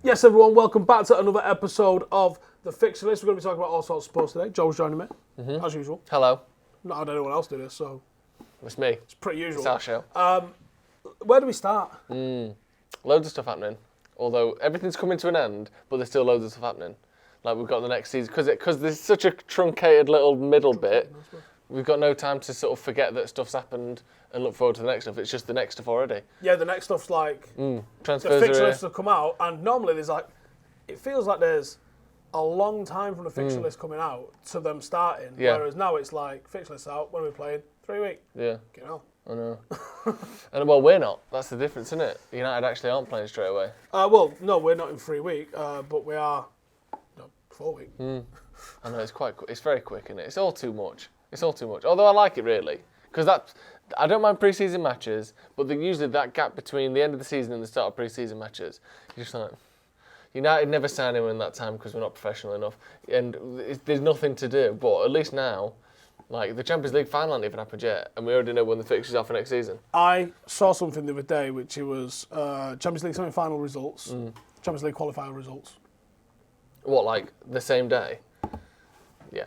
Yes, everyone, welcome back to another episode of the Fixture List. We're going to be talking about all sorts of sports today. Joe's joining me, as usual. Hello. Not had anyone else do this, so... It's me. It's pretty usual. It's our show. Where do we start? Loads of stuff happening. Although everything's coming to an end, but there's still loads of stuff happening. Like we've got the next season, because there's such a truncated little middle bit, we've got no time to sort of forget that stuff's happened and look forward to the next stuff. It's just the next stuff already. Yeah, the next stuff's like... Transfers the Fixture Lists have come out, and normally there's like... It feels like there's a long time from the Fixture List coming out to them starting, whereas now it's like, Fixture List out, when are we playing? 3 weeks. Yeah. Get out. I know. And well, we're not. That's the difference, isn't it? United actually aren't playing straight away. Well, no, we're not in 3 weeks, but we are 4 weeks. I know, it's very quick, isn't it? It's all too much. Although I like it, really. Because I don't mind pre-season matches, but usually that gap between the end of the season and the start of pre-season matches, you're just like... United never sign anyone in that time because we're not professional enough. And there's nothing to do. But at least now... Like, the Champions League final hasn't even happened yet, and we already know when the fixtures are for next season. I saw something the other day, which it was Champions League semi-final results, Champions League qualifier results. What, like, the same day? Yeah.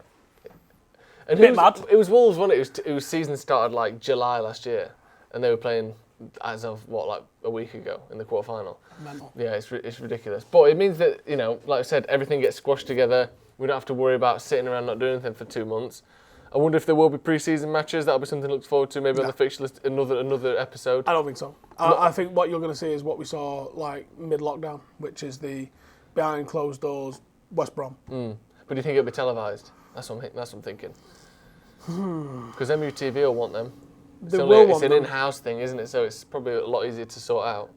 And Bit mad. It was Wolves, wasn't it? It was season started, like, July last year, and they were playing as of, like, a week ago in the quarter-final. Mental. Yeah, it's ridiculous. But it means that, like I said, everything gets squashed together. We don't have to worry about sitting around not doing anything for 2 months. I wonder if there will be pre-season matches. That'll be something to look forward to. Maybe on the fixture list, another episode. I don't think so. I think what you're going to see is what we saw like mid-lockdown, which is the behind closed doors West Brom. But do you think it'll be televised? That's what I'm thinking. Because MUFC will want them. It's an in-house thing, isn't it? So it's probably a lot easier to sort out.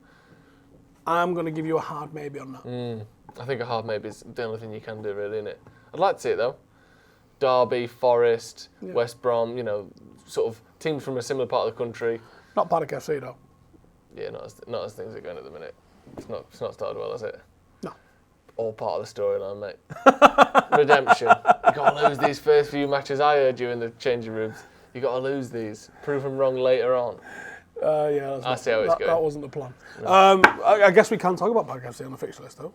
I'm going to give you a hard maybe on that. I think a hard maybe is the only thing you can do, really, isn't it? I'd like to see it though. Derby, Forest, West Brom, sort of teams from a similar part of the country. Not Paddock FC though. Yeah, not as things are going at the minute. It's not started well, has it? No. All part of the storyline, mate. Redemption. You got to lose these first few matches. I heard you in the changing rooms. You got to lose these. Prove them wrong later on. I see how it's going. That wasn't the plan. No. I guess we can talk about Paddock FC on the fixture list though.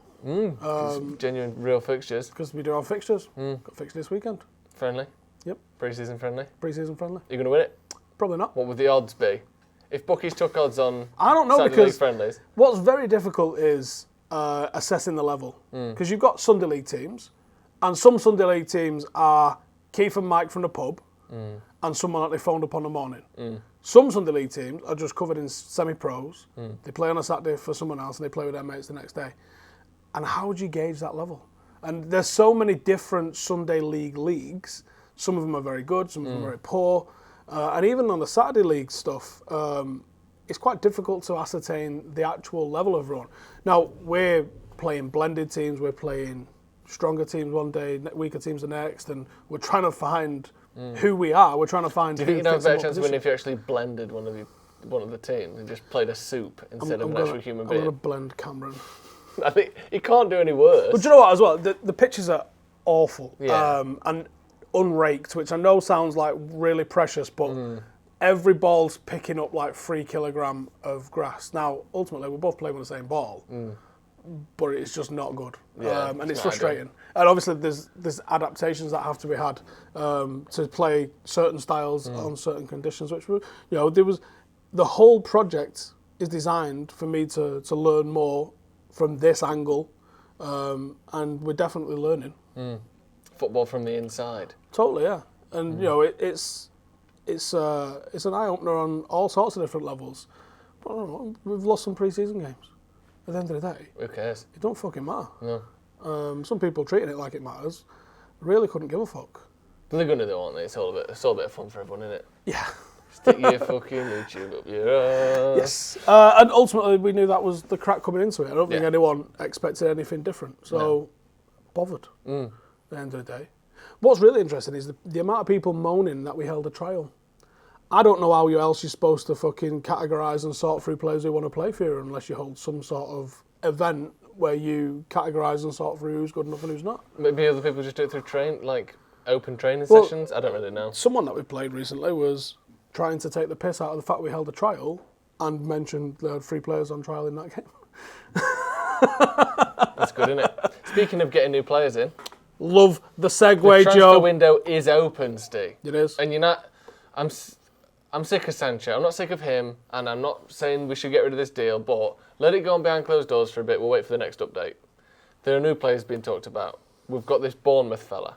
Genuine, real fixtures. Because we do have fixtures. Got fixture this weekend. Friendly? Yep. Pre-season friendly? Pre-season friendly. You going to win it? Probably not. What would the odds be? If bookies took odds on I don't know Saturday because League friendlies. What's very difficult is assessing the level. Because you've got Sunday League teams, and some Sunday League teams are Keith and Mike from the pub, and someone that they phoned up on the morning. Some Sunday League teams are just covered in semi-pros. They play on a Saturday for someone else, and they play with their mates the next day. And how would you gauge that level? And there's so many different Sunday League leagues. Some of them are very good, some of them are very poor. And even on the Saturday League stuff, it's quite difficult to ascertain the actual level of run. Now, we're playing blended teams, we're playing stronger teams one day, weaker teams the next, and we're trying to find who we are. We're trying to find who fits in what position. Do you think you'd have a better chance of winning if you actually blended one of the teams and just played a soup instead of an actual human being? I'm going to blend Cameron. I think you can't do any worse. But do you know what, as well? The pitches are awful and unraked, which I know sounds like really precious, but every ball's picking up like 3 kilogram of grass. Now, ultimately, we're both playing with the same ball, but it's just not good, and it's frustrating. And obviously, there's adaptations that have to be had to play certain styles on certain conditions. Which there was the whole project is designed for me to learn more from this angle, and we're definitely learning. Football from the inside. Totally, yeah. And it's an eye opener on all sorts of different levels. But I don't know, we've lost some pre-season games. At the end of the day, who cares? It don't fucking matter. No. Some people treating it like it matters. Really couldn't give a fuck. But they're gonna do, aren't they? It's all a bit of fun for everyone, isn't it? Yeah. Stick your fucking YouTube up your ass. Yes. And ultimately, we knew that was the crack coming into it. I don't think anyone expected anything different. So, bothered at the end of the day. What's really interesting is the amount of people moaning that we held a trial. I don't know how else you're supposed to fucking categorise and sort through players who want to play for you unless you hold some sort of event where you categorise and sort through who's good enough and who's not. Maybe other people just do it through open training sessions? I don't really know. Someone that we played recently was trying to take the piss out of the fact we held a trial and mentioned there had 3 players on trial in that game. That's good, isn't it? Speaking of getting new players in, Love the segue, the transfer Joe. window is open, Steve. It is. And you're not. I'm sick of Sancho. I'm not sick of him, and I'm not saying we should get rid of this deal, but let it go on behind closed doors for a bit. We'll wait for the next update. There are new players being talked about. We've got this Bournemouth fella.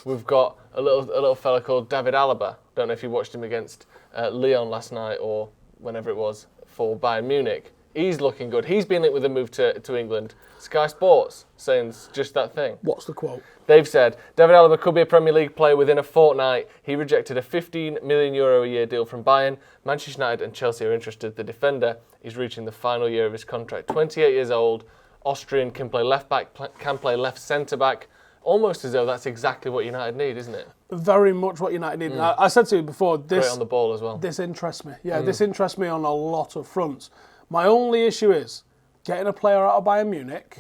We've got a little fella called David Alaba. Don't know if you watched him against Lyon last night or whenever it was for Bayern Munich. He's looking good. He's been linked with a move to England. Sky Sports saying just that thing. What's the quote? They've said, David Alaba could be a Premier League player within a fortnight. He rejected a €15 million a year deal from Bayern. Manchester United and Chelsea are interested. The defender is reaching the final year of his contract. 28 years old, Austrian, can play left back, can play left centre back. Almost as though that's exactly what United need, isn't it? Very much what United need. I said to you before, this great on the ball as well. This interests me. Yeah, this interests me on a lot of fronts. My only issue is getting a player out of Bayern Munich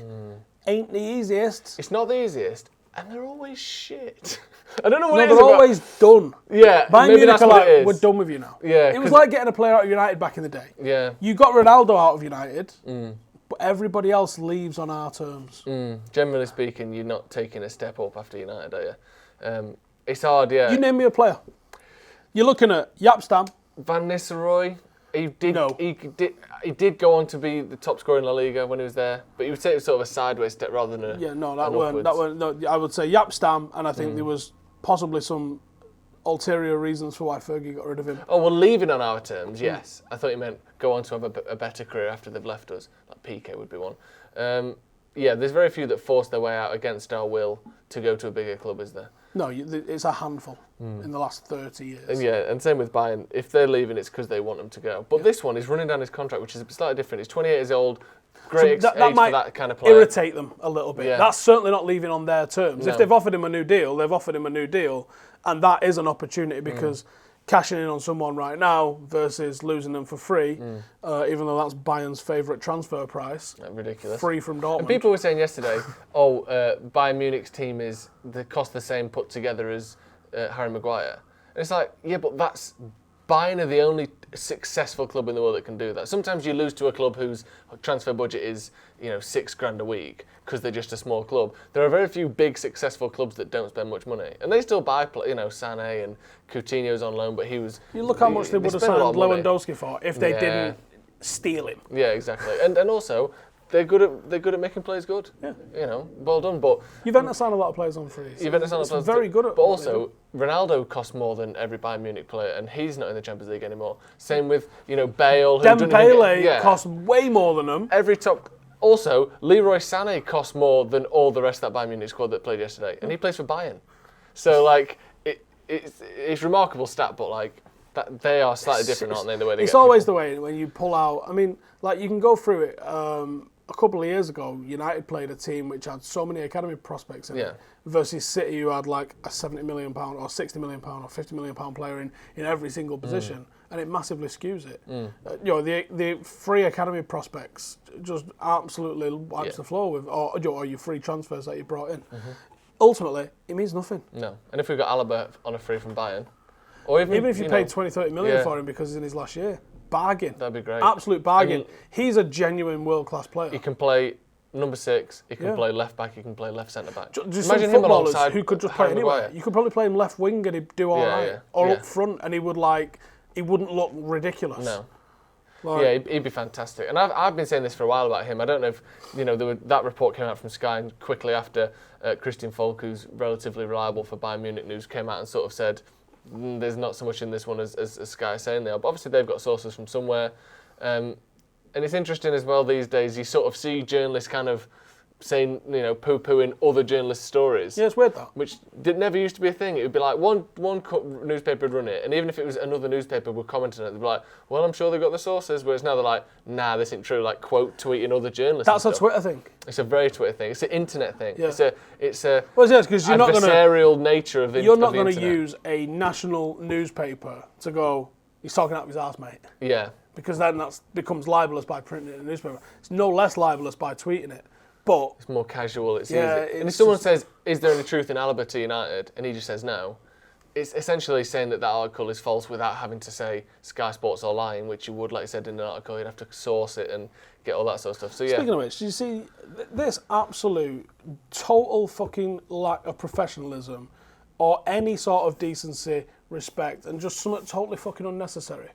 ain't the easiest. It's not the easiest, and they're always shit. I don't know what No, it is they're about. always done. Yeah, Bayern maybe Munich that's are what like, it is. we're done with you now. Yeah, it was like getting a player out of United back in the day. Yeah. You got Ronaldo out of United, but everybody else leaves on our terms. Generally speaking, you're not taking a step up after United, are you? It's hard, yeah. You name me a player. You're looking at Yapstam. Van Nistelrooy. He did. No. He did go on to be the top scorer in La Liga when he was there, but you would say it was sort of a sideways step rather than a. Yeah, no, that weren't. No, I would say Yapstam, and I think there was possibly some ulterior reasons for why Fergie got rid of him. Oh, well, leaving on our terms, yes. I thought you meant go on to have a better career after they've left us. Like Piqué would be one. Yeah, there's very few that force their way out against our will to go to a bigger club, is there? No, it's a handful in the last 30 years. And yeah, and same with Bayern. If they're leaving, it's because they want them to go. But this one is running down his contract, which is slightly different. He's 28 years old. Great that age might for that kind of player. irritate them a little bit. Yeah. That's certainly not leaving on their terms. No. If they've offered him a new deal, they've offered him a new deal, and that is an opportunity because cashing in on someone right now versus losing them for free, even though that's Bayern's favourite transfer price. Ridiculous. Free from Dortmund. And people were saying yesterday, Bayern Munich's team cost the same put together as Harry Maguire. And it's like, yeah, but that's Bayern are the only successful club in the world that can do that. Sometimes you lose to a club whose transfer budget is, $6,000 a week because they're just a small club. There are very few big successful clubs that don't spend much money, and they still buy, Sané and Coutinho's on loan, but he was. You look how much they would have spent a lot signed of money. Lewandowski for if they didn't steal him. Yeah, exactly. And also they're good at making players good. Yeah. Well done. But Juventus signed a lot of players on free. So Juventus signed a lot of players very good at. But also Ronaldo costs more than every Bayern Munich player, and he's not in the Champions League anymore. Same with Bale. Dembele costs way more than them. Every top. Also, Leroy Sané costs more than all the rest of that Bayern Munich squad that played yesterday, and he plays for Bayern. So it's remarkable stat, but that they are slightly different, aren't they? The way they. It's always the way when you pull out. I mean, you can go through it. A couple of years ago, United played a team which had so many academy prospects in it versus City, who had like a £70 million or £60 million or £50 million player in every single position, and it massively skews it. The free academy prospects just absolutely wipes the floor with, or your free transfers that you brought in. Ultimately, it means nothing. No, and if we got Alaba on a free from Bayern, or even if you paid 20-30 million for him because he's in his last year. Bargain. That'd be great. Absolute bargain. He's a genuine world-class player. He can play number 6, he can play left back, he can play left centre back. Just Imagine some him alongside who could just play anywhere. You could probably play him left wing and he'd do all right. Or up front and he wouldn't look ridiculous. No. He'd be fantastic. And I've been saying this for a while about him. I don't know if, that report came out from Sky and quickly after Christian Falk, who's relatively reliable for Bayern Munich News, came out and sort of said, there's not so much in this one as Sky is saying they are. But obviously they've got sources from somewhere. And it's interesting as well these days, you sort of see journalists kind of saying, poo-pooing other journalists' stories. Yeah, it's weird though. Which never used to be a thing. It would be like one newspaper would run it, and even if it was another newspaper would comment on it, they'd be like, well, I'm sure they've got the sources, whereas now they're like, nah, this isn't true, quote tweeting other journalists. That's a Twitter thing. It's a very Twitter thing. It's an internet thing. Yeah. It's a because you're not adversarial nature of the internet. You're not going to use a national newspaper to go, he's talking out of his arse, mate. Yeah. Because then that becomes libelous by printing it in a newspaper. It's no less libelous by tweeting it. But it's more casual, it's easy. And if someone says, is there any truth in Alaba to United, and he just says no, it's essentially saying that article is false without having to say Sky Sports are lying, which you would, like you said, in an article. You'd have to source it and get all that sort of stuff. So yeah. Speaking of which, do you see this absolute total fucking lack of professionalism or any sort of decency, respect, and just something totally fucking unnecessary?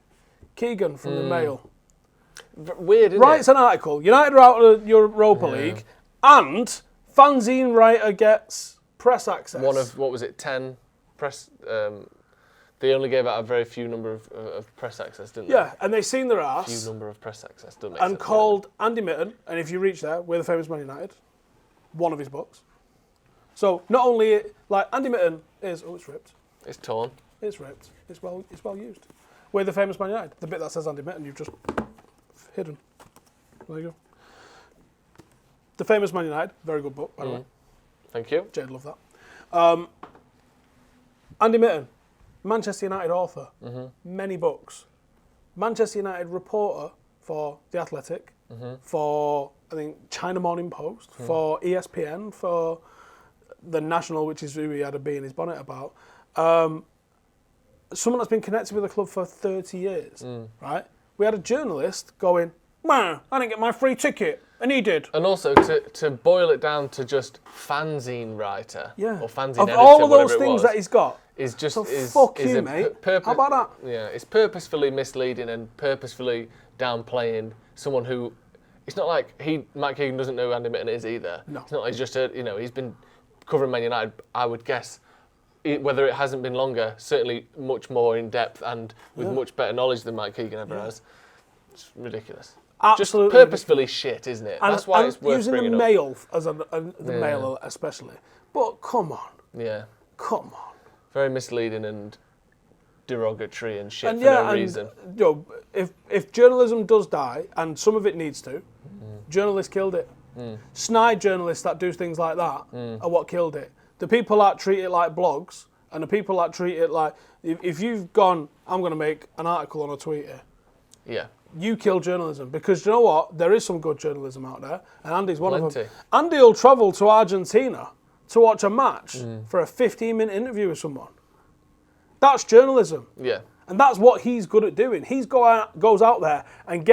Keegan from the Mail. Weird, isn't Writes it? an article, United are out of the Europa League, and fanzine writer gets press access. One of, 10 press... they only gave out a very few number of press access, didn't they? Yeah, and they seen their ass. Few number of press access, doesn't make and sense, called Andy Mitten, and if you reach there, We're the Famous Man United, one of his books. So not only, like, Andy Mitten is... Oh, it's ripped. It's torn. It's ripped. It's well used. We're the Famous Man United. The bit that says Andy Mitten, you've just hidden. There you go. The Famous Man United, very good book, by the way. Thank you. Jade loved that. Andy Mitten, Manchester United author, many books. Manchester United reporter for The Athletic, for, I think, China Morning Post, for ESPN, for The National, which is who he had a bee in his bonnet about. Someone that's been connected with the club for 30 years, right? We had a journalist going, man, I didn't get my free ticket, and he did. And also, to boil it down to just fanzine writer, or fanzine of editor, all of whatever those it things was, that he's got, is just... so fuck you, mate. How about that? Yeah, it's purposefully misleading and purposefully downplaying someone who... It's not like Mike Keegan doesn't know who Andy Mitten is either. No. It's not like he's just he's been covering Man United, I would guess, whether it hasn't been longer, certainly much more in depth and with much better knowledge than Mike Keegan ever has. It's ridiculous. Absolutely. Just purposefully shit, isn't it? And, that's why it's worth using bringing the up. Mail as the Mail especially. But come on. Yeah. Come on. Very misleading and derogatory and shit for no reason. You know, if journalism does die, and some of it needs to, journalists killed it. Snide journalists that do things like that are what killed it. The people that treat it like blogs, and the people that treat it like... If you've gone, I'm going to make an article on a tweet here. Yeah. You kill journalism, because you know what? There is some good journalism out there, and Andy's one of them. Plenty. Andy will travel to Argentina to watch a match for a 15-minute interview with someone. That's journalism. Yeah. And that's what he's good at doing. He goes out there and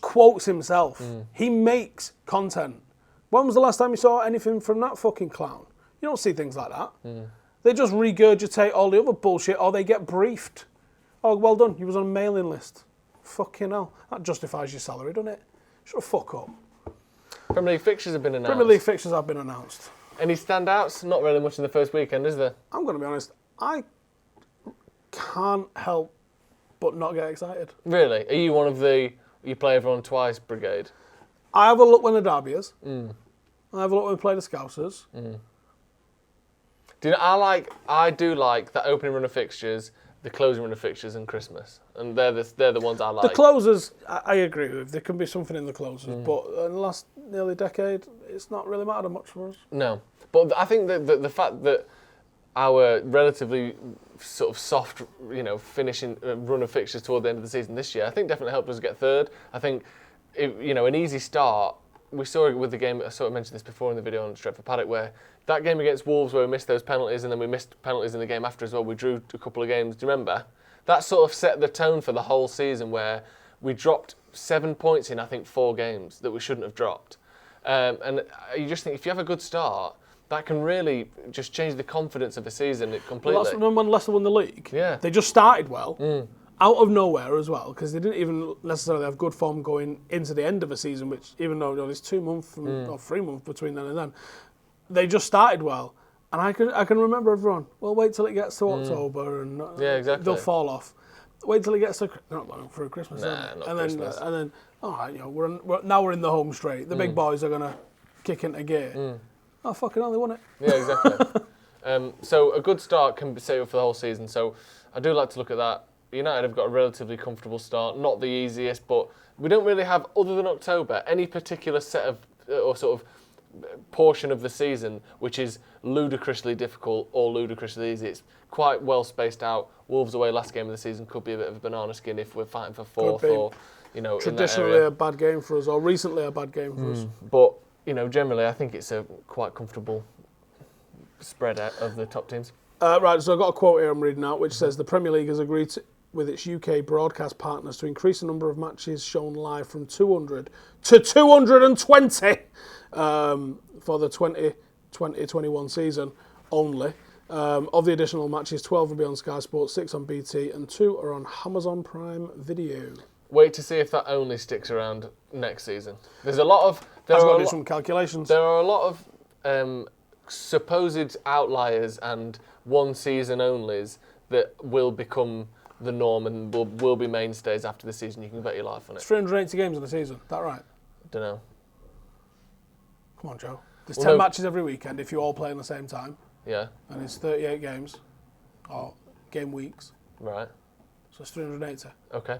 quotes himself. He makes content. When was the last time you saw anything from that fucking clown? You don't see things like that. They just regurgitate all the other bullshit, or they get briefed. Oh, well done, you was on a mailing list. Fucking hell. That justifies your salary, doesn't it? Shut the fuck up. Premier League fixtures have been announced. Premier League fixtures have been announced. Any standouts? Not really much in the first weekend, is there? I'm going to be honest, I can't help but not get excited. Really? Are you one of the you play everyone twice brigade? I have a look when the derby is. I have a look when we play the Scousers. Do you know, I do like that opening run of fixtures, the closing run of fixtures, and Christmas, and they're the ones I like. The closers, I agree with. There can be something in the closers, but in the last nearly decade, it's not really mattered much for us. No, but I think that the fact that our relatively sort of soft, finishing run of fixtures toward the end of the season this year, I think definitely helped us get third. I think, an easy start. We saw it with the game, I sort of mentioned this before in the video on Stretford Paddock, where that game against Wolves where we missed those penalties and then we missed penalties in the game after as well, we drew a couple of games, do you remember? That sort of set the tone for the whole season where we dropped 7 points in, I think, 4 games that we shouldn't have dropped. And you just think, if you have a good start, that can really just change the confidence of the season completely. Well, that's when Leicester won the league. Yeah. They just started well. Out of nowhere as well, because they didn't even necessarily have good form going into the end of a season, which even though there's 2 months or 3 months between then and then, they just started well. And I can remember everyone, well, wait till it gets to October and exactly. they'll fall off. Wait till it gets to, not long for Christmas. Nah, not and Christmas. Then, all right, we're in the home straight. The big boys are going to kick into gear. Oh, fucking hell, they won it. Yeah, exactly. So a good start can set you up for the whole season. So I do like to look at that. United have got a relatively comfortable start, not the easiest, but we don't really have, other than October, any particular set of, or sort of portion of the season which is ludicrously difficult or ludicrously easy. It's quite well spaced out. Wolves away last game of the season could be a bit of a banana skin if we're fighting for fourth or, traditionally a bad game for us, or recently a bad game for us. But, generally I think it's a quite comfortable spread out of the top teams. Right, so I've got a quote here I'm reading out, which says the Premier League has agreed with its UK broadcast partners to increase the number of matches shown live from 200 to 220 for the 2020-21 season only. Of the additional matches, 12 will be on Sky Sports, 6 on BT, and 2 are on Amazon Prime Video. Wait to see if that only sticks around next season. There's a lot of... I've got to do some calculations. There are a lot of supposed outliers and one-season onlys that will become the norm and will be mainstays after the season. You can bet your life on it. It's 380 games in the season, is that right? Don't know. Come on, Joe. There's 10 matches every weekend if you all play in the same time. Yeah. And it's 38 games, or game weeks. Right. So it's 380. Okay.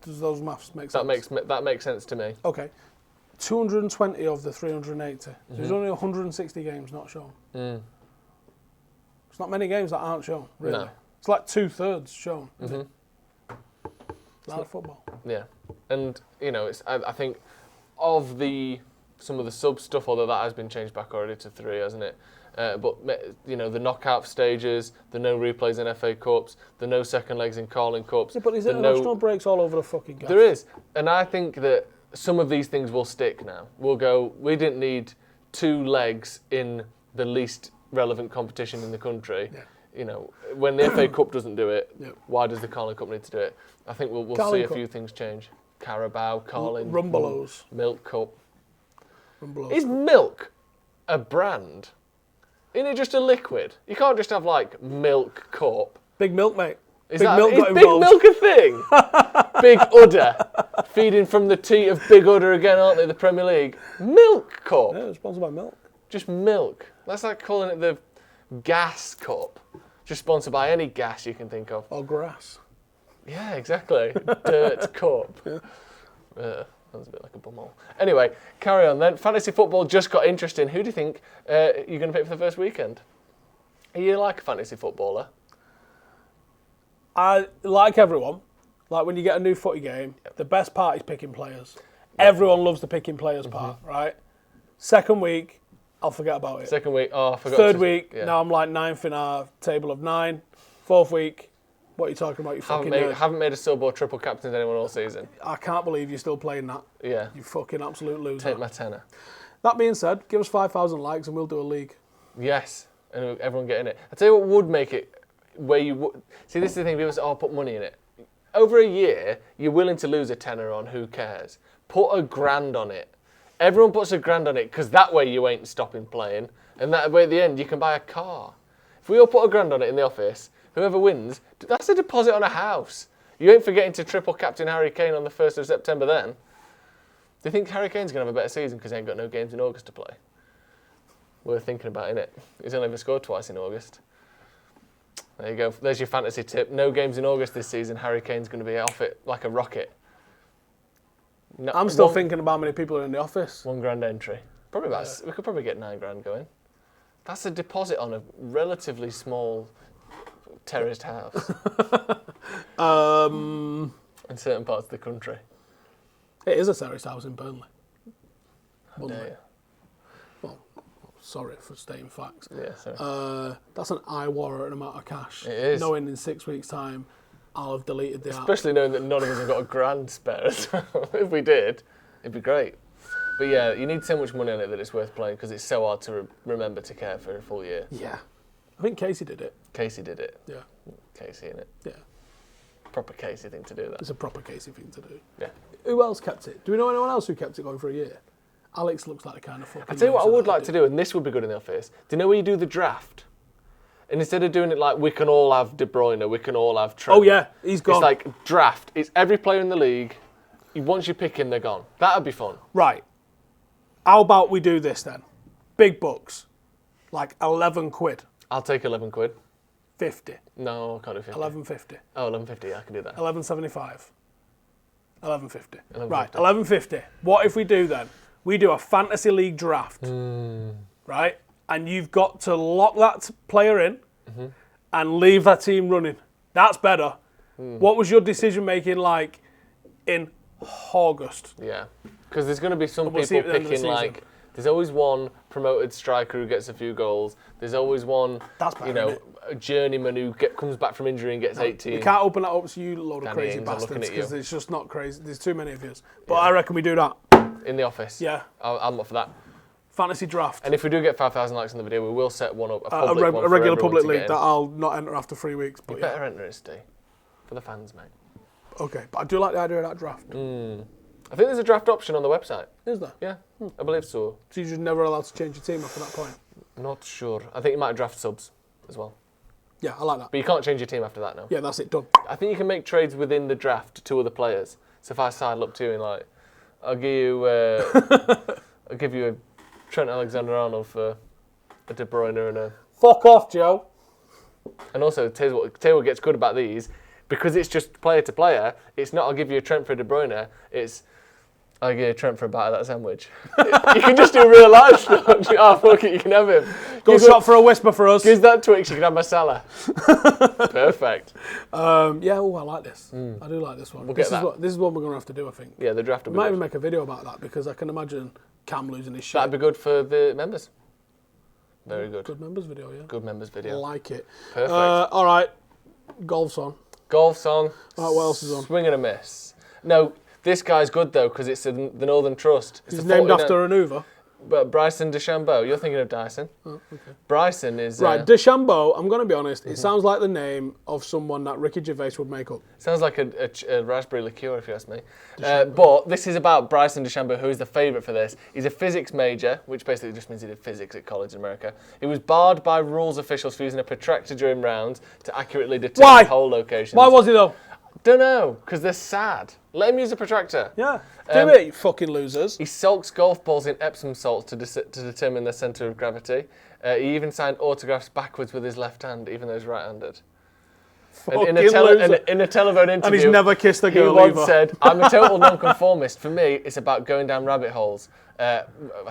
Does those maths make sense? That makes sense to me. Okay. 220 of the 380. So there's only 160 games not shown. It's not many games that aren't shown, really. No. It's like 2/3 shown. Isn't it? A lot of football. Yeah. And, I think of some of the sub stuff, although that has been changed back already to 3, hasn't it? But the knockout stages, the no replays in FA Cups, the no second legs in Carling Cups. Yeah, but there's international breaks all over the fucking gaff. There is. And I think that some of these things will stick now. We'll go, we didn't need 2 legs in the least relevant competition in the country. Yeah. When the FA Cup doesn't do it, why does the Carling Cup need to do it? I think we'll see a few things change. Carabao, Carling, Rumbelows. Milk Cup. Rumbelows. Is milk a brand? Isn't it just a liquid? You can't just have Milk Cup. Big Milk, mate. Is Big Milk a thing? Big Udder. Feeding from the teat of Big Udder again, aren't they, the Premier League? Milk Cup. Yeah, it's sponsored by Milk. Just milk. That's like calling it the Gas Cup. Just sponsored by any gas you can think of. Or grass. Yeah, exactly. Dirt Cup. Yeah. Sounds a bit like a bumhole. Anyway, carry on then. Fantasy football just got interesting. Who do you think you're going to pick for the first weekend? Are you like a fantasy footballer? I like everyone. Like when you get a new footy game, the best part is picking players. Everyone loves the picking players part, right? Second week, I'll forget about it. Second week, I forgot. Third week, now I'm like 9th in our table of 9. Fourth week, what are you talking about, you fucking nerd? Haven't made a sub or triple captain anyone all season. I can't believe you're still playing that. Yeah. You fucking absolute loser. Take my tenner. That being said, give us 5,000 likes and we'll do a league. Yes, and everyone get in it. I tell you what would make it where you would... See, this is the thing, people say, put money in it. Over a year, you're willing to lose a tenner on, who cares? Put $1,000 on it. Everyone puts $1,000 on it because that way you ain't stopping playing. And that way at the end you can buy a car. If we all put $1,000 on it in the office, whoever wins, that's a deposit on a house. You ain't forgetting to triple captain Harry Kane on the 1st of September then. Do you think Harry Kane's going to have a better season because he ain't got no games in August to play? Worth thinking about, innit? He's only ever scored twice in August. There you go. There's your fantasy tip. No games in August this season. Harry Kane's going to be off it like a rocket. No, I'm still thinking about how many people are in the office. £1,000 entry. Probably about. We could probably get £9,000 going. That's a deposit on a relatively small terraced house. In certain parts of the country. It is a terraced house in Burnley. How dare you? Well, sorry for stating facts. Yeah, sorry. That's an eye-watering amount of cash. It is. Knowing in 6 weeks' time, I'll have deleted the app. Especially knowing that none of us have got £1,000 spare as well. If we did, it'd be great. But yeah, you need so much money on it that it's worth playing because it's so hard to remember to care for a full year. Yeah. I think Casey did it. Casey did it. Yeah. Casey, innit? Yeah. Proper Casey thing to do that. It's a proper Casey thing to do. Yeah. Who else kept it? Do we know anyone else who kept it going for a year? Alex looks like the kind of fucking... I'll tell you what I would like to do, and this would be good in the office. Do you know where you do the draft? And instead of doing it like we can all have De Bruyne, we can all have Trent. Oh yeah, he's gone. It's like draft. It's every player in the league. Once you pick him, they're gone. That'd be fun. Right. How about we do this then? Big bucks. Like 11 quid. I'll take 11 quid. 50. No, I can't do 50. 11.50. Oh, 11.50, I can do that. 11.75. 11.50. 11.50. Right, 11.50. What if we do then? We do a fantasy league draft. Right? And you've got to lock that player in and leave that team running. That's better. What was your decision making like in August? Yeah. Because there's going to be some people picking like There's always one promoted striker who gets a few goals. There's always one, That's better, a journeyman who comes back from injury and gets 18. We can't open that up to you load of crazy Ings, bastards because it's just not crazy. There's too many of you. But I reckon we do that. In the office. Yeah. I'm up for that. Fantasy draft. And if we do get 5,000 likes on the video, we will set one up, A regular public league that I'll not enter after 3 weeks. But you better enter it, Steve. For the fans, mate. Okay, but I do like the idea of that draft. I think there's a draft option on the website. Is there? Yeah, I believe so. So you're just never allowed to change your team after that point? Not sure. I think you might draft subs as well. Yeah, I like that. But you can't change your team after that, no. Yeah, that's it, done. I think you can make trades within the draft to other players. So if I sidle up to you and I'll give you a Trent Alexander-Arnold for a De Bruyne and a... Fuck off, Joe. And also, tell you what gets good about these, because it's just player to player, it's not I'll give you a Trent for a De Bruyne, it's I'll give you a Trent for a bite of that sandwich. You can just do real life stuff. Oh, fuck it, you can have him. Go shot for a whisper for us. Gives that Twix, you can have my Salah. Perfect. Yeah, I like this. I do like this one. We'll this get that. This is what we're going to have to do, I think. Yeah, the draft will be might good. even make a video about that because I can imagine Cam losing his shit. That'd be good for the members. Very good. Good members video, yeah. Good members video. I like it. Perfect. All right, golf's on. Golf's on. Right, what else is on? Swing and a miss. No, this guy's good though because it's the Northern Trust. It's He's named after an Hoover. But Bryson DeChambeau. You're thinking of Dyson. Oh, okay. Bryson is... Right, DeChambeau, I'm going to be honest, it sounds like the name of someone that Ricky Gervais would make up. Sounds like a raspberry liqueur, if you ask me. But this is about Bryson DeChambeau, who is the favourite for this. He's a physics major, which basically just means he did physics at college in America. He was barred by rules officials for using a protractor during rounds to accurately determine hole locations. Why was he though? Don't know, because they're sad. Let him use a protractor. Yeah. Do it, you fucking losers. He soaks golf balls in Epsom salts to determine their centre of gravity. He even signed autographs backwards with his left hand, even though he's right-handed. And in a telephone interview, and he's never kissed a girl he once either. said, "I'm a total nonconformist. For me, it's about going down rabbit holes." I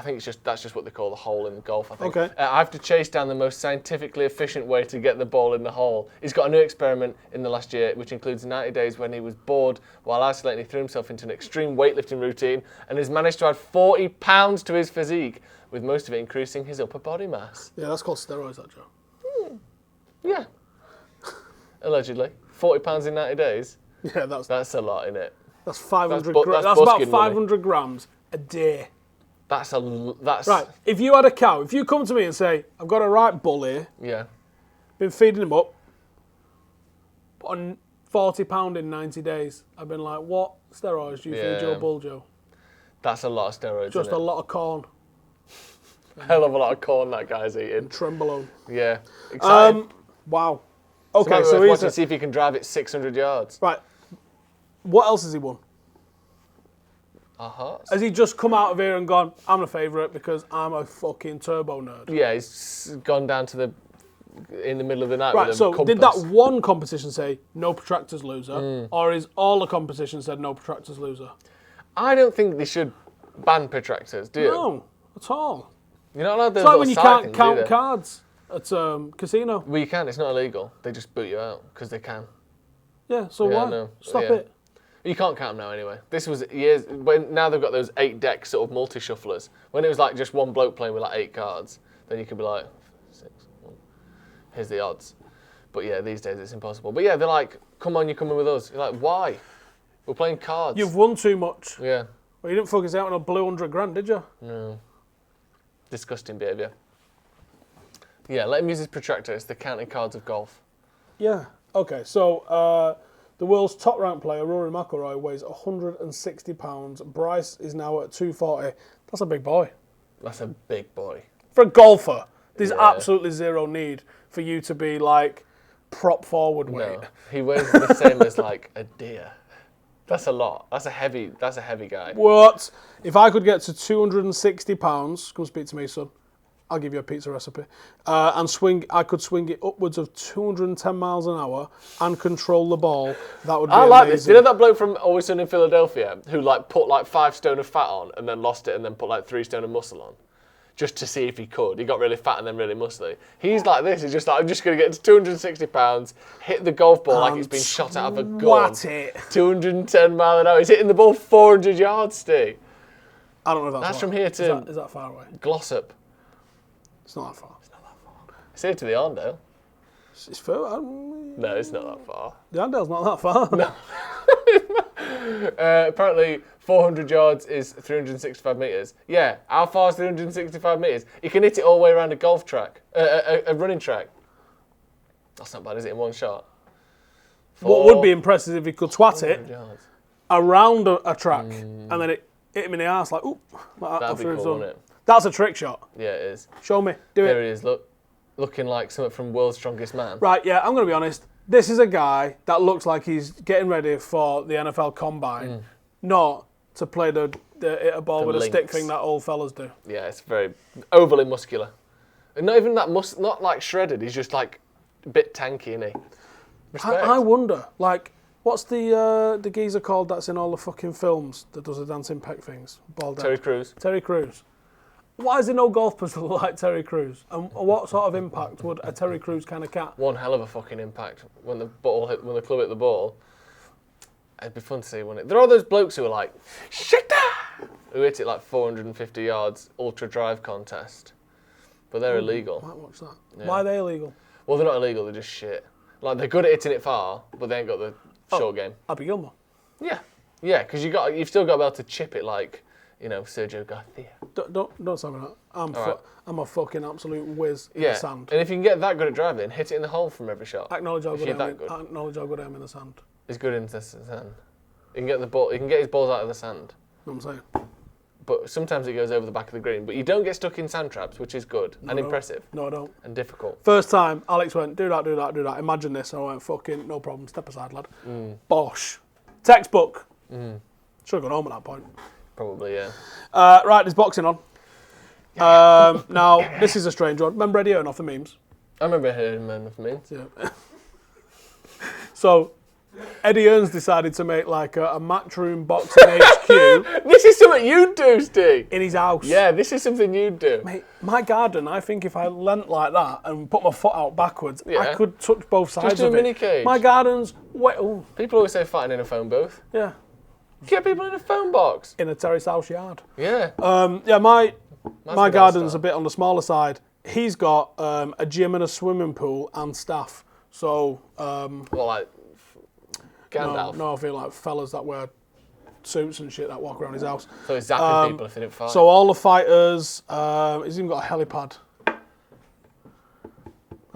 think that's just what they call the hole in golf. I think. Okay. I have to chase down the most scientifically efficient way to get the ball in the hole. He's got a new experiment in the last year, which includes 90 days when he was bored while isolating. He threw himself into an extreme weightlifting routine and has managed to add 40 pounds to his physique, with most of it increasing his upper body mass. Yeah, that's called steroids, that, Joe. Yeah. Allegedly. 40 pounds in 90 days? Yeah, that's a lot, innit? That's 500 That's grams. That's about busking 500 grams a day. That's right. If you had a cow, if you come to me and say, I've got a right bull here, yeah, been feeding him up on £40 in 90 days, I've been like, what steroids do you feed your bull, Joe? That's a lot of steroids. Just a lot of corn. Hell of a lot of corn that guy's eating. And Trembolone. Yeah. Exciting. Wow. Okay, so he's to see if he can drive it 600 yards. Right. What else has he won? Has he just come out of here and gone, I'm the favourite because I'm a fucking turbo nerd? Yeah, he's gone down to in the middle of the night right, with a so compass. Did that one competition say no protractors loser, or is all the competition said no protractors loser? I don't think they should ban protractors, do you? No, at all. You're not allowed those It's like when you can't things, count cards at casino. Well, you can. It's not illegal. They just boot you out because they can. Yeah, so why? No. Stop it. You can't count them now anyway. This was years when now they've got those 8-deck sort of multi-shufflers. When it was like just one bloke playing with like 8 cards, then you could be like, 6, 1. Here's the odds. But yeah, these days it's impossible. But yeah, they're like, come on, you're coming with us. You're like, why? We're playing cards. You've won too much. Yeah. Well, you didn't focus out on a blue 100 grand, did you? No. Disgusting behaviour. Yeah, let him use his protractor. It's the counting cards of golf. Yeah. Okay, so the world's top-ranked player, Rory McIlroy, weighs 160 pounds. Bryce is now at 240. That's a big boy. That's a big boy. For a golfer, there's absolutely zero need for you to be like prop forward weight. No, he weighs the same as like a deer. That's a lot. That's a heavy guy. What? If I could get to 260 pounds, come speak to me, son. I'll give you a pizza recipe. And I could swing it upwards of 210 miles an hour and control the ball. That would be amazing. Like this. You know that bloke from Always Sunny in Philadelphia who like put like 5 stone of fat on and then lost it and then put like 3 stone of muscle on? Just to see if he could. He got really fat and then really muscly. He's like this. He's just like, I'm just going to get to 260 pounds, hit the golf ball like it's been shot out of a gun. What it? 210 mile an hour. He's hitting the ball 400 yards, Steve. I don't know if that's That's from here to... Is that far away? Glossop. It's not that far. It's here to the Arndale. It's far. No, it's not that far. The Arndale's not that far. No. Apparently, 400 yards is 365 metres. Yeah, how far is 365 metres? You can hit it all the way around a golf track, a running track. That's not bad, is it, in one shot? What would be impressive if he could twat it yards. around a track and then it hit him in the arse like, oop. Like That'd be cool, wouldn't it? That's a trick shot. Yeah, it is. Show me. Do There it. he is, look. Looking like something from World's Strongest Man. Right, yeah, I'm going to be honest. This is a guy that looks like he's getting ready for the NFL Combine, not to play the hit a ball with a stick thing that old fellas do. Yeah, it's very overly muscular. And not even that, not like shredded, he's just like a bit tanky, isn't he? Respect. I wonder, like, what's the geezer called that's in all the fucking films that does the dancing peck things? Bald Terry head. Crews. Terry Crews. Why is there no golf puzzle like Terry Crews? And what sort of impact would a Terry Crews kind of cat? One hell of a fucking impact when the club hit the ball. It'd be fun to see, wouldn't it? There are those blokes who are like, shit, who hit it like 450 yards, ultra drive contest. But they're illegal. Might watch that. Yeah. Why are they illegal? Well, they're not illegal, they're just shit. Like, they're good at hitting it far, but they ain't got the short game. Happy Gilmore. Yeah. Yeah, because you've still got to be able to chip it like, you know, Sergio Garcia. Don't say me that. I'm a fucking absolute whiz in Yeah, the sand. and if you can get that good at driving, hit it in the hole from every shot. Acknowledge how If good you're I that am. good. Acknowledge how good I am in the sand. He's good in the sand. He can get the ball. He can get his balls out of the sand. You know what I'm saying? But sometimes it goes over the back of the green. But you don't get stuck in sand traps, which is good and impressive. No, I don't. And difficult. First time, Alex went, do that, do that, do that. Imagine this. I went, fucking, no problem. Step aside, lad. Bosh. Textbook. Should have gone home at that point. Probably, yeah. Right, there's boxing on. Now, this is a strange one. Remember Eddie Hearn off the memes? I remember hearing Man of Means. Yeah. So, Eddie Hearn's decided to make like a matchroom boxing HQ This is something you'd do, Steve. in his house. Yeah, this is something you'd do. Mate, my garden, I think if I leant like that and put my foot out backwards, I Yeah. could touch both sides do a of mini it. cage. My garden's ooh, People always say fighting in a phone booth. yeah, Get people in a phone box. in a terrace house yard. Yeah. Yeah, my good garden's start. a bit on the smaller side. He's got a gym and a swimming pool and staff. So, Well, like Gandalf. no, I feel like fellas that wear suits and shit that walk around his house. So he's zapping people if they didn't fight. So all the fighters, he's even got a helipad. I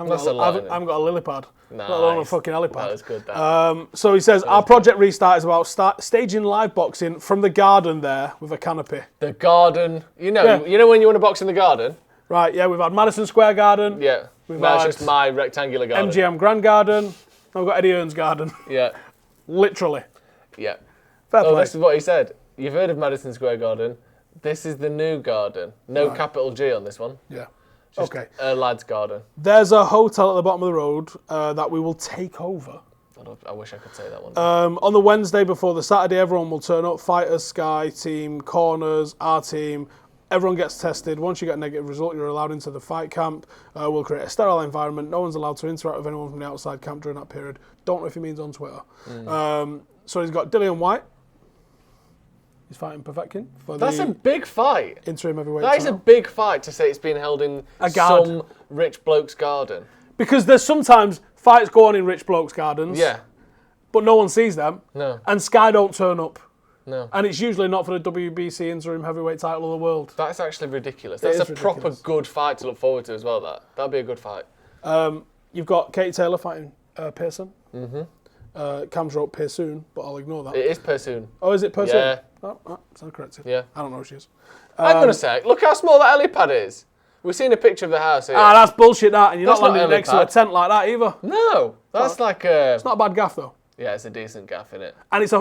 That's a lot, haven't got a lily pad. Nice. Let alone a fucking helipad. That was good, that. So he says, our project restart is about staging live boxing from the garden there with a canopy. The garden. You know Yeah. when you want to box in the garden? Right, yeah, we've had Madison Square Garden. Yeah. We've That's had just my rectangular garden. MGM Grand Garden. Now we've got Eddie Hearn's garden. Yeah. Literally. Yeah. Fair Oh, play. this is what he said. You've heard of Madison Square Garden. This is the new garden. No capital G on this one. Yeah. Just Okay. a lad's garden. There's a hotel at the bottom of the road that we will take over. I wish I could say that one. On the Wednesday before the Saturday, everyone will turn up. Fighters, Sky, team, corners, our team. Everyone gets tested. Once you get a negative result, you're allowed into the fight camp. We'll create a sterile environment. No one's allowed to interact with anyone from the outside camp during that period. Don't know if he means on Twitter. So he's got Dillian White. He's fighting Povetkin for That's a the big fight. interim heavyweight That is a title. big fight to say it's being held in guard. some rich bloke's garden. Because there's sometimes fights go on in rich blokes' gardens, Yeah. but no one sees them. No. And Sky don't turn up. No. And it's usually not for the WBC interim heavyweight title of the world. That's actually ridiculous. It That's a is proper ridiculous. good fight to look forward to as well, that'd be a good fight. You've got Katie Taylor fighting Pearson. Cam's wrote Pearsoon, but I'll ignore that. It is Persoon. Oh, is it Pearson? Yeah. Oh, sound corrected. Yeah. I don't know who she is. Hang on a sec. Look how small that helipad is. We've seen a picture of the house here. Ah, that's bullshit, that. And you're That's not not landing next to a helipad. tent like that either. No, that's like a... It's not a bad gaff, though. Yeah, it's a decent gaff, innit? And it's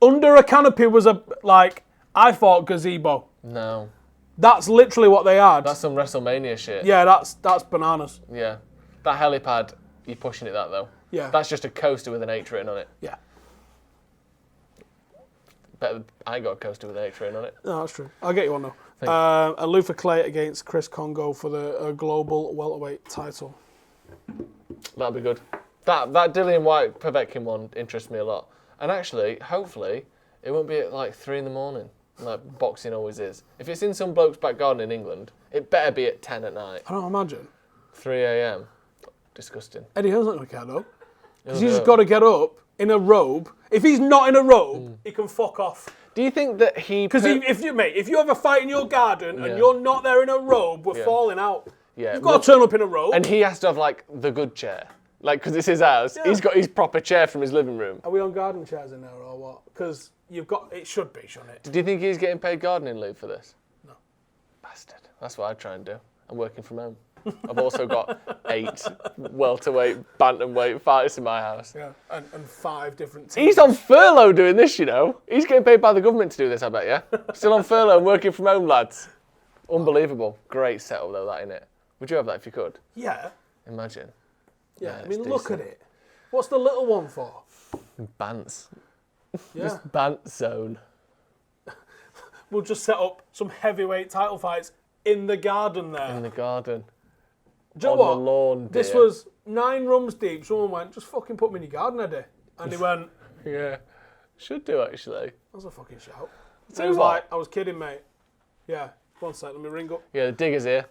under a canopy was I thought gazebo. No. That's literally what they had. That's some WrestleMania shit. Yeah, that's bananas. Yeah. That helipad, you're pushing it that though. Yeah. That's just a coaster with an H written on it. Yeah. Better, I ain't got a coaster with an H written on it. No, that's true. I'll get you one though. And Luther Clay against Chris Congo for the global welterweight title. That'll be good. That Dillian White Povetkin one interests me a lot. And actually, hopefully, it won't be at like 3 in the morning. like boxing always is. If it's in some bloke's back garden in England, it better be at 10 at night. I don't imagine. 3 a.m. Disgusting. Eddie Hearn's not going to care though. Because he's just got to get up in a robe. If he's not in a robe, he can fuck off. Do you think that he... Because if you have a fight in your garden and you're not there in a robe, we're falling out. Yeah. You've got to turn up in a robe. And he has to have, like, the good chair. Like, because it's his house. Yeah. He's got his proper chair from his living room. Are we on garden chairs in there or what? Because you've got... It should be, shouldn't it? Do you think he's getting paid gardening leave for this? No. Bastard. That's what I'd try and do. I'm working from home. I've also got 8 welterweight, bantamweight fights in my house. Yeah, and 5 different teams. He's on furlough doing this, you know. He's getting paid by the government to do this, I bet, yeah? Still on furlough and working from home, lads. Unbelievable. Great setup, though, that, innit? Would you have that if you could? Yeah. Imagine. Yeah, I mean, look at it. What's the little one for? Bants. Yeah. Just Bant zone. We'll just set up some heavyweight title fights in the garden there. In the garden. Do you know what? On the lawn, dear. This was 9 rooms deep. Someone went, just fucking put me in your garden, Eddie. And he went, yeah. Should do, actually. that's a fucking shout. So He was what? like, I was kidding, mate. Yeah, one sec, let me ring up. Yeah, the digger's here.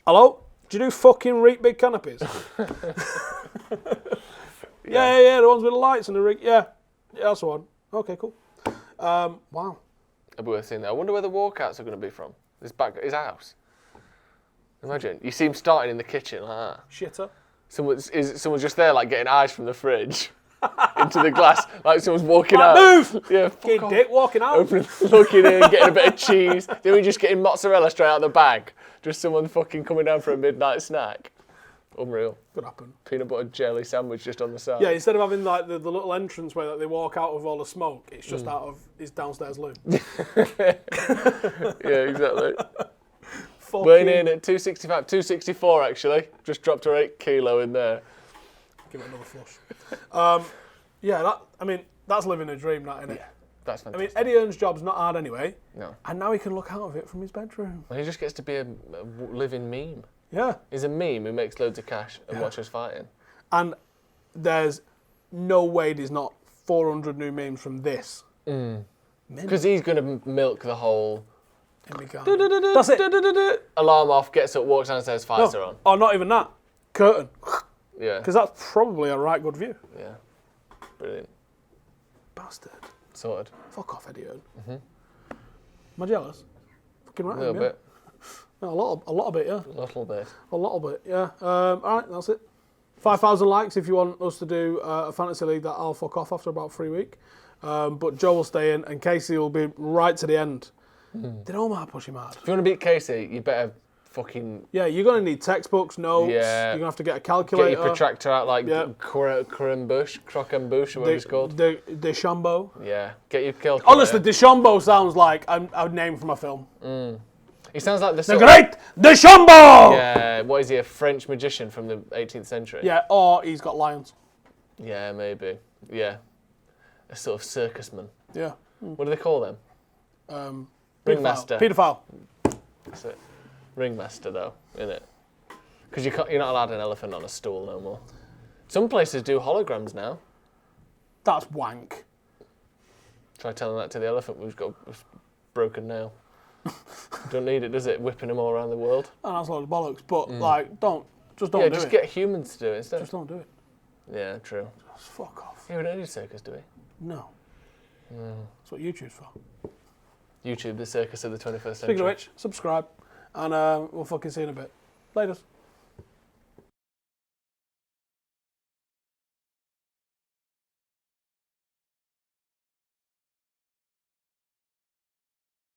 Hello? Do you do fucking reap big canopies? yeah, the ones with the lights and the rig. Yeah, that's the one. Okay, cool. Wow. It'd be worth seeing that. I wonder where the walkouts are going to be from. His house. Imagine. You see him starting in the kitchen like that. Shitter. Someone's just there, like, getting ice from the fridge into the glass. Like, someone's walking out. Move! Yeah, Kid dick walking out. Opening, looking in, getting a bit of cheese. Then we're just getting mozzarella straight out of the bag. Just someone fucking coming down for a midnight snack. Unreal. Could happen. Peanut butter jelly sandwich just on the side. Yeah, instead of having like the little entrance where they walk out of all the smoke, it's just out of his downstairs loo. Yeah, exactly. Fucking... Weighing in at 265, 264 actually. Just dropped her 8 kilo in there. Give it another flush. Yeah, that's living a dream, that, isn't it? Yeah, that's I fantastic. mean, Eddie Hearn's job's not hard anyway. No. And now he can look out of it from his bedroom. Well, he just gets to be a living meme. Yeah. He's a meme who makes loads of cash and watches fighting. And there's no way there's not 400 new memes from this. Because he's going to milk the whole... That's it. Alarm off, gets up, walks downstairs, fights are on. Oh, not even that. Curtain. Yeah. Because that's probably a right good view. Yeah. Brilliant. Bastard. Sorted. Fuck off, Eddie Hearn. Am I jealous? Fucking right. A little bit. Yeah, a lot of it, yeah. A little bit. A lot of it, yeah. All right, that's it. 5,000 likes if you want us to do a fantasy league that I'll fuck off after about 3 weeks. But Joe will stay in and Casey will be right to the end. Did Omar push him hard? If you want to beat Casey, you better fucking... Yeah, you're going to need textbooks, notes. Yeah. You're going to have to get a calculator. Get your protractor out like Croquembouche, or whatever it's called. DeChambeau. Yeah. Get your calculator. Honestly, DeChambeau sounds like a name from a film. He sounds like The Great DeChambeau! Yeah, what is he, a French magician from the 18th century? Yeah, or he's got lions. Yeah, maybe. Yeah. A sort of circusman. Yeah. What do they call them? Ringmaster. Paedophile. That's it. Ringmaster, though, isn't it? Because you're not allowed an elephant on a stool no more. Some places do holograms now. That's wank. Try telling that to the elephant who's got a broken nail. Don't need it, does it? Whipping them all around the world. And that's a lot of bollocks, but don't do it. Just get humans to do it instead. Just don't do it. Yeah, true. Just fuck off. Yeah, we don't need a circus, do we? No. That's what YouTube's for. YouTube, the circus of the 21st century. Speaking of which, subscribe, and we'll fucking see you in a bit. Laters.